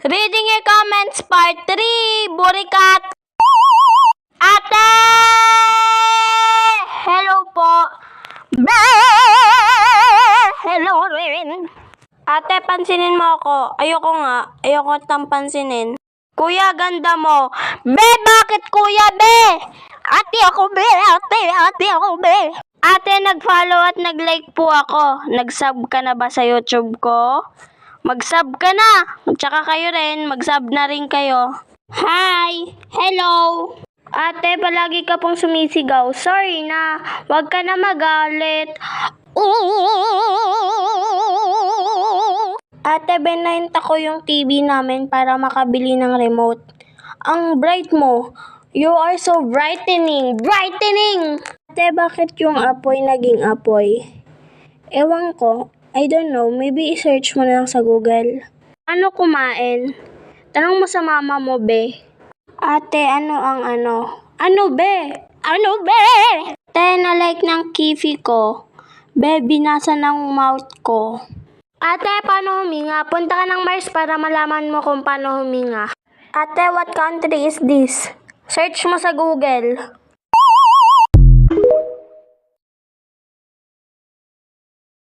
Reading your comments, part 3, Burikat. Ate! Hello po. Hello rin. Ate, pansinin mo ako. Ayoko nga. Ayoko tang pansinin. Kuya, ganda mo. Be, bakit kuya, be? Ate ako, be. Ate ako, be. Ate, nag-follow at nag-like po ako. Nag-sub ka na ba sa YouTube ko? Mag-sub ka na. Tsaka kayo rin, mag-sub na rin kayo. Hi! Hello! Ate, palagi ka pong sumisigaw. Sorry na. Huwag ka na magalit. Ate, binenta ko yung TV namin para makabili ng remote. Ang bright mo. You are so brightening. Brightening! Ate, bakit yung apoy naging apoy? Ewan ko. I don't know. Maybe i-search mo na lang sa Google. Ano kumain? Tanong mo sa mama mo, be. Ate, ano ang ano? Ano, be? Ano, be? Ate, na-like ng kifi ko. Be, binasa ng mouth ko. Ate, paano huminga? Punta ka ng Mars para malaman mo kung paano huminga. Ate, what country is this? Search mo sa Google.